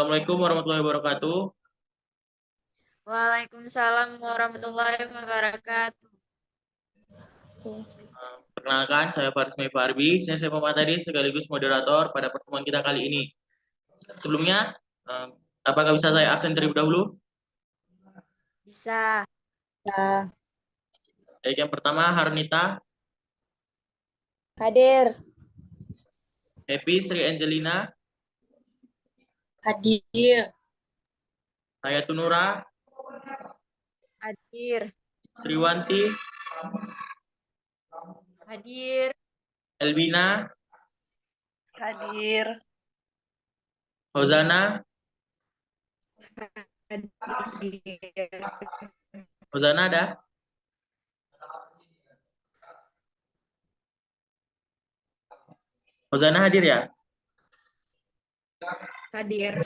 Assalamualaikum warahmatullahi wabarakatuh. Waalaikumsalam warahmatullahi wabarakatuh. Perkenalkan, saya Faris Farbi, saya pemateri sekaligus moderator pada pertemuan kita kali ini. Sebelumnya, apakah bisa saya absen terlebih dahulu? Bisa. Ya, Baik, yang pertama Harnita, hadir. Happy Sri Angelina, Hadir. Hayatunura, Hadir. Sriwanti, Hadir. Elvina, Hadir. Hozana, Hozana ada? Hozana hadir ya? Hadir.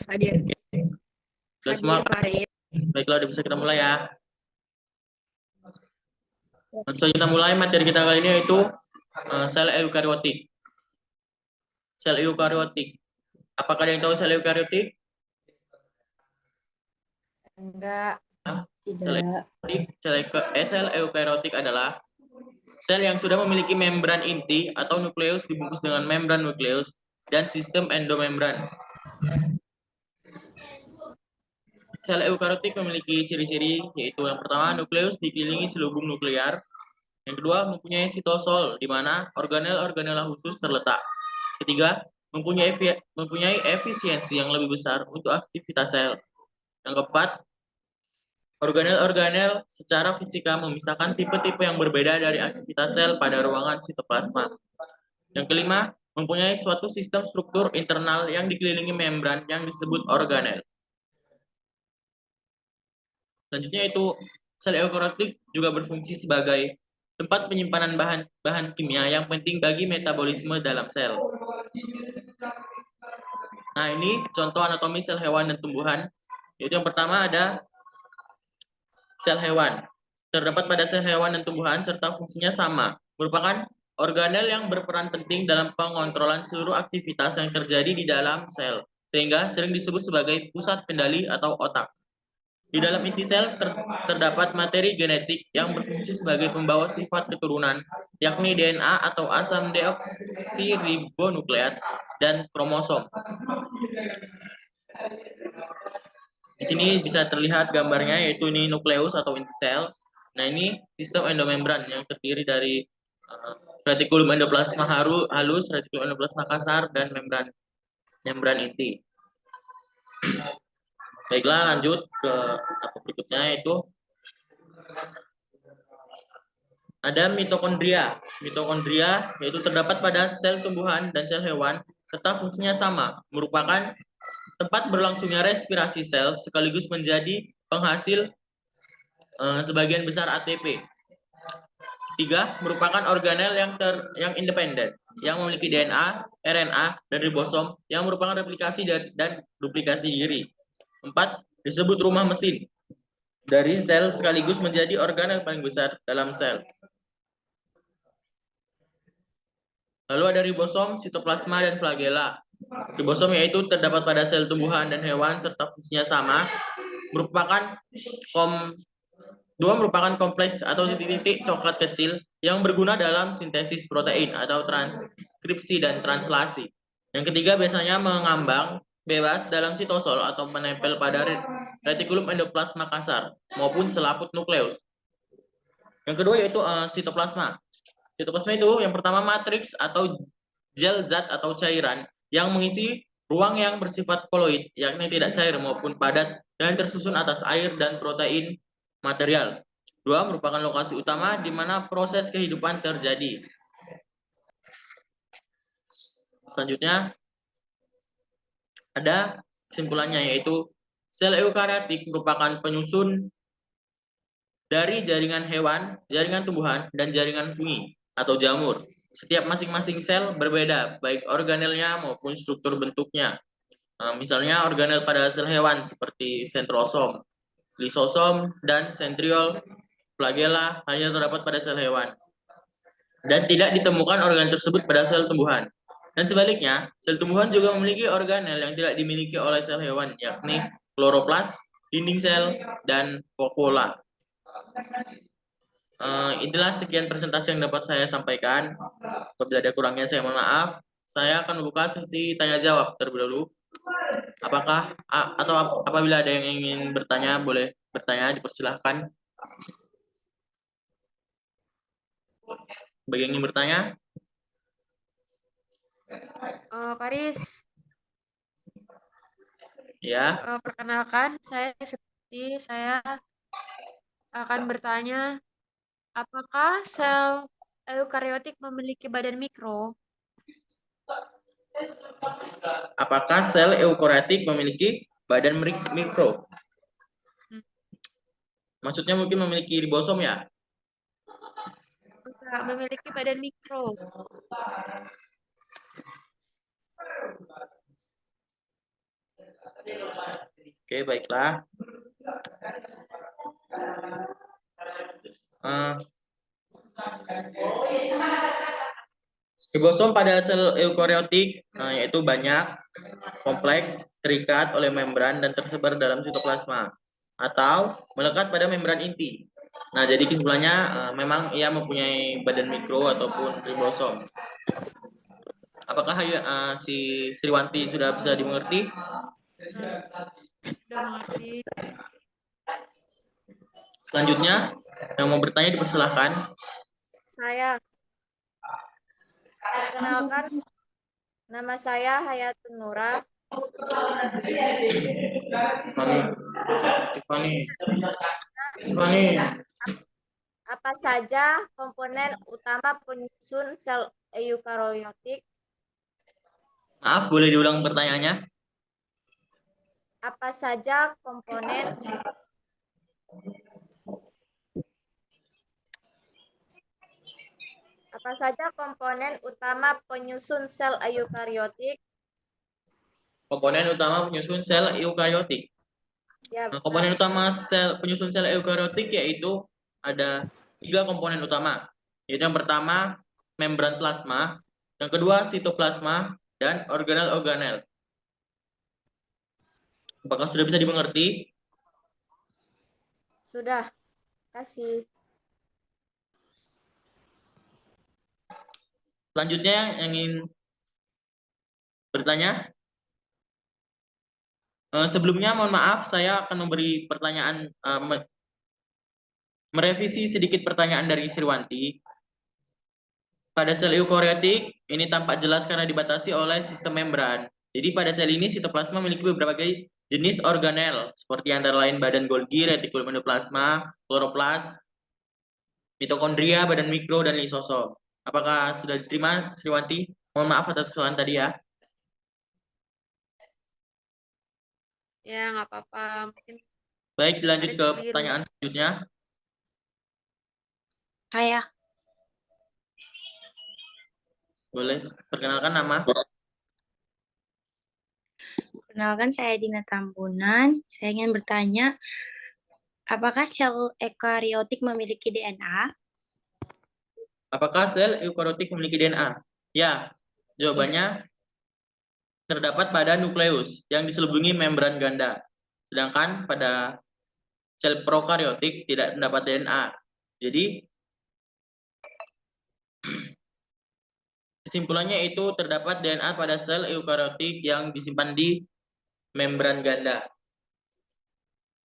Sudah semua? Farid. Baiklah, udah bisa kita mulai ya. Langsung kita mulai materi kita kali ini yaitu sel eukariotik. Sel eukariotik. Apakah ada yang tahu sel eukariotik? Enggak. Tidak. Sel eukariotik adalah sel yang sudah memiliki membran inti atau nukleus dibungkus dengan membran nukleus dan sistem endomembran. Sel eukariotik memiliki ciri-ciri yaitu yang pertama nukleus dikelilingi selubung nuklear, yang kedua mempunyai sitosol di mana organel-organel khusus terletak. Ketiga, mempunyai efisiensi yang lebih besar untuk aktivitas sel. Yang keempat, organel-organel secara fisika memisahkan tipe-tipe yang berbeda dari aktivitas sel pada ruangan sitoplasma. Yang kelima, mempunyai suatu sistem struktur internal yang dikelilingi membran yang disebut organel. Selanjutnya itu sel eukariotik juga berfungsi sebagai tempat penyimpanan bahan kimia yang penting bagi metabolisme dalam sel. Nah, ini contoh anatomi sel hewan dan tumbuhan. Yaitu yang pertama ada sel hewan. Terdapat pada sel hewan dan tumbuhan serta fungsinya sama, merupakan organel yang berperan penting dalam pengontrolan seluruh aktivitas yang terjadi di dalam sel, sehingga sering disebut sebagai pusat kendali atau otak. Di dalam inti sel terdapat materi genetik yang berfungsi sebagai pembawa sifat keturunan, yakni DNA atau asam deoksiribonukleat dan kromosom. Di sini bisa terlihat gambarnya, yaitu ini nukleus atau inti sel. Nah, ini sistem endomembran yang terdiri dari retikulum endoplasma halus, retikulum endoplasma kasar, dan membran inti. Baiklah, lanjut ke berikutnya, yaitu ada mitokondria. Mitokondria yaitu terdapat pada sel tumbuhan dan sel hewan serta fungsinya sama, merupakan tempat berlangsungnya respirasi sel sekaligus menjadi penghasil sebagian besar ATP. Tiga, merupakan organel yang independen, yang memiliki DNA, RNA, dan ribosom yang merupakan replikasi dan duplikasi diri. Empat, disebut rumah mesin dari sel sekaligus menjadi organel paling besar dalam sel. Lalu ada ribosom, sitoplasma, dan flagela. Ribosom yaitu terdapat pada sel tumbuhan dan hewan serta fungsinya sama, merupakan kompleks atau titik-titik coklat kecil yang berguna dalam sintesis protein atau transkripsi dan translasi. Yang ketiga biasanya mengambang bebas dalam sitosol atau menempel pada retikulum endoplasma kasar maupun selaput nukleus. Yang kedua yaitu sitoplasma. Sitoplasma itu yang pertama matriks atau gel zat atau cairan yang mengisi ruang yang bersifat koloid, yakni tidak cair maupun padat dan tersusun atas air dan protein material. Dua, merupakan lokasi utama di mana proses kehidupan terjadi. Selanjutnya ada kesimpulannya, yaitu sel eukariotik merupakan penyusun dari jaringan hewan, jaringan tumbuhan, dan jaringan fungi atau jamur. Setiap masing-masing sel berbeda, baik organelnya maupun struktur bentuknya. Misalnya organel pada sel hewan seperti sentrosom, lisosom, dan sentriol, flagella hanya terdapat pada sel hewan. Dan tidak ditemukan organ tersebut pada sel tumbuhan. Dan sebaliknya, sel tumbuhan juga memiliki organel yang tidak dimiliki oleh sel hewan, yakni kloroplas, dinding sel, dan vakuola. Inilah sekian presentasi yang dapat saya sampaikan. Apabila ada kurangnya saya mohon maaf. Saya akan membuka sesi tanya jawab terlebih dahulu. Apabila ada yang ingin bertanya, boleh bertanya, dipersilahkan. Bagi yang ingin bertanya, Paris, ya. perkenalkan, saya akan bertanya, apakah sel eukariotik memiliki badan mikro? Apakah sel eukariotik memiliki badan mikro? Maksudnya mungkin memiliki ribosom ya? Enggak, memiliki badan mikro. Oke, baiklah. Ribosom pada sel eukariotik yaitu banyak, kompleks, terikat oleh membran dan tersebar dalam sitoplasma atau melekat pada membran inti. Nah, jadi kesimpulannya memang ia mempunyai badan mikro ataupun ribosom. Apakah si Sriwanti sudah bisa dimengerti? Sudah mengerti. Selanjutnya, yang mau bertanya dipersilahkan. Saya perkenalkan, nama saya Hayatun Nura. Tiffany. Apa saja komponen utama penyusun sel eukariotik? Maaf, boleh diulang pertanyaannya? Apa saja komponen utama penyusun sel eukariotik? Komponen utama penyusun sel eukariotik. Ya, Nah, komponen utama penyusun sel eukariotik yaitu ada 3 komponen utama. Yaitu yang pertama membran plasma, yang kedua sitoplasma, dan organel-organel. Apakah sudah bisa dimengerti? Sudah. Kasih. Selanjutnya yang ingin bertanya? Sebelumnya mohon maaf, saya akan memberi pertanyaan, merevisi sedikit pertanyaan dari Sriwanti. Pada sel eukariotik, ini tampak jelas karena dibatasi oleh sistem membran. Jadi pada sel ini sitoplasma memiliki berbagai jenis organel, seperti antara lain badan Golgi, retikulum endoplasma, kloroplas, mitokondria, badan mikro, dan lisosom. Apakah sudah diterima, Sriwanti? Mohon maaf atas kesalahan tadi ya. Ya, nggak apa-apa. Mungkin Baik, dilanjut Haris ke keliru. pertanyaan selanjutnya. Saya. Boleh perkenalkan nama? Perkenalkan, saya Dina Tambunan. Saya ingin bertanya, apakah sel eukariotik memiliki DNA? Apakah sel eukariotik memiliki DNA? Ya, jawabannya terdapat pada nukleus yang diselubungi membran ganda. Sedangkan pada sel prokariotik tidak mendapat DNA. Jadi kesimpulannya itu terdapat DNA pada sel eukariotik yang disimpan di membran ganda.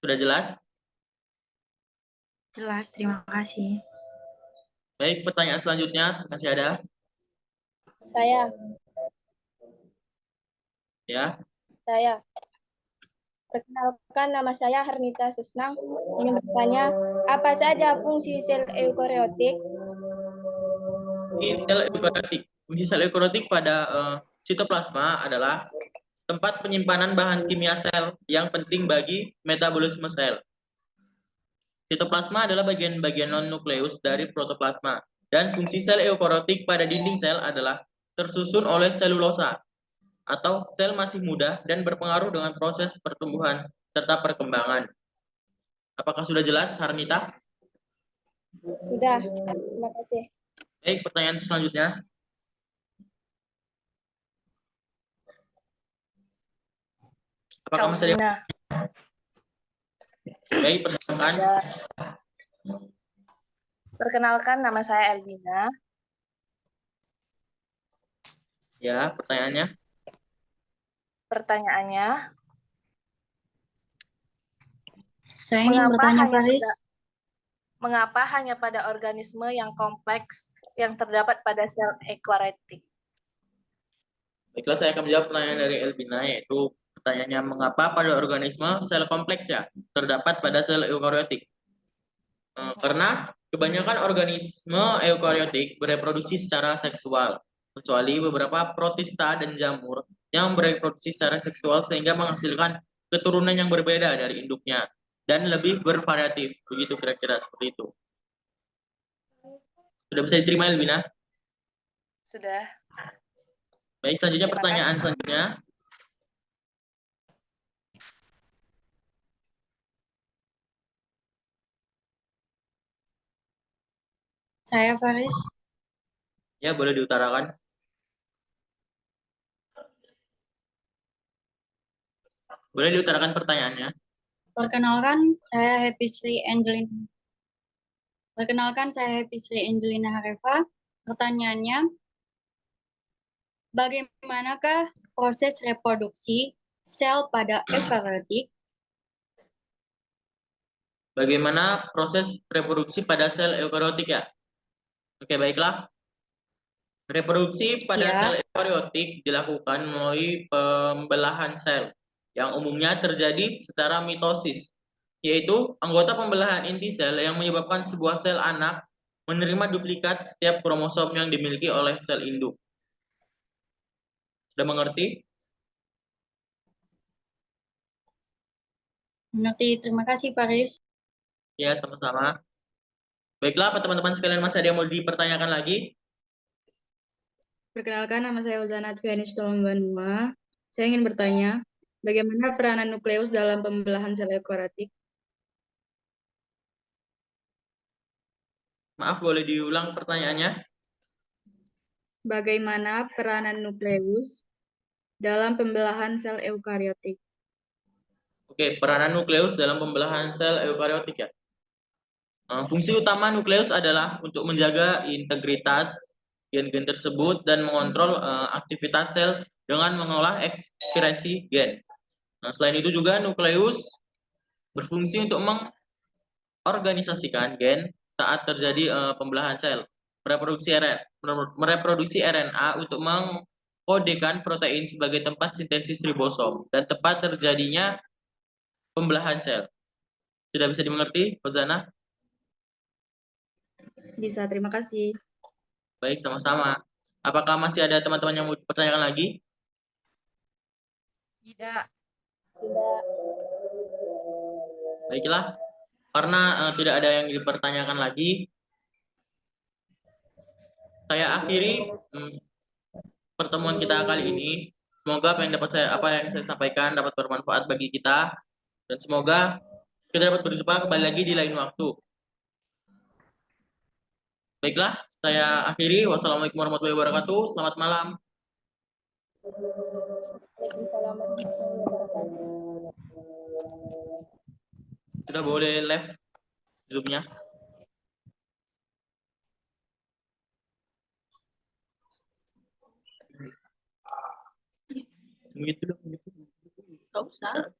Sudah jelas? Jelas, terima kasih. Baik, pertanyaan selanjutnya masih ada? Saya. Ya. Saya. Perkenalkan, nama saya Hernita Susnang. Ingin bertanya, apa saja fungsi sel eukariotik? Fungsi sel eukariotik pada sitoplasma adalah tempat penyimpanan bahan kimia sel yang penting bagi metabolisme sel. Sitoplasma adalah bagian-bagian non-nukleus dari protoplasma, dan fungsi sel eukariotik pada dinding sel adalah tersusun oleh selulosa atau sel masih muda dan berpengaruh dengan proses pertumbuhan serta perkembangan. Apakah sudah jelas, Harnita? Sudah, terima kasih. Baik, pertanyaan selanjutnya. Apakah masih ada? Elvina. Baik, persilakan. Perkenalkan, nama saya Elvina. Ya, pertanyaannya. Pertanyaannya, Saya ingin bertanya, Faris. mengapa hanya pada organisme yang kompleks yang terdapat pada sel eukariotik? Baiklah, saya akan menjawab pertanyaan dari Elvina, yaitu pertanyaannya mengapa pada organisme sel kompleks ya terdapat pada sel eukariotik. Karena kebanyakan organisme eukariotik bereproduksi secara seksual, kecuali beberapa protista dan jamur yang bereproduksi secara seksual sehingga menghasilkan keturunan yang berbeda dari induknya dan lebih bervariatif. Begitu kira-kira seperti itu. Sudah bisa diterima, Elvina? Sudah. Baik, selanjutnya Terima pertanyaan kasih. selanjutnya. Saya, Faris. Ya, boleh diutarakan. Boleh diutarakan pertanyaannya. Perkenalkan, saya Happy Sri Angelina Harefa. Pertanyaannya, bagaimanakah proses reproduksi sel pada eukariotik? Bagaimana proses reproduksi pada sel eukariotik ya? Oke, baiklah. Reproduksi pada Ya. sel eukariotik dilakukan melalui pembelahan sel yang umumnya terjadi secara mitosis, yaitu anggota pembelahan inti sel yang menyebabkan sebuah sel anak menerima duplikat setiap kromosom yang dimiliki oleh sel induk. Sudah mengerti? Mengerti. Terima kasih, Faris. Ya, sama-sama. Baiklah, apa teman-teman sekalian masih ada yang mau dipertanyakan lagi? Perkenalkan, nama saya Uzana Trianis Tolombanua. Saya ingin bertanya, bagaimana peranan nukleus dalam pembelahan sel eukariotik? Maaf, boleh diulang pertanyaannya? Bagaimana peranan nukleus dalam pembelahan sel eukariotik? Oke, peranan nukleus dalam pembelahan sel eukariotik ya. Fungsi utama nukleus adalah untuk menjaga integritas gen-gen tersebut dan mengontrol aktivitas sel dengan mengolah ekspresi gen. Nah, selain itu juga nukleus berfungsi untuk mengorganisasikan gen saat terjadi pembelahan sel, mereproduksi RNA untuk mengkodekan protein sebagai tempat sintesis ribosom dan tempat terjadinya pembelahan sel. Sudah bisa dimengerti, Fazana? Bisa, terima kasih. Baik, sama-sama. Apakah masih ada teman-teman yang mau dipertanyakan lagi? Tidak. Baiklah, karena tidak ada yang dipertanyakan lagi, saya akhiri pertemuan kita kali ini. Semoga apa yang saya sampaikan dapat bermanfaat bagi kita, dan semoga kita dapat berjumpa kembali lagi di lain waktu. Baiklah, saya akhiri. Wassalamualaikum warahmatullahi wabarakatuh. Selamat malam. Sudah boleh live Zoom-nya. Gitu dong. Nggak usah.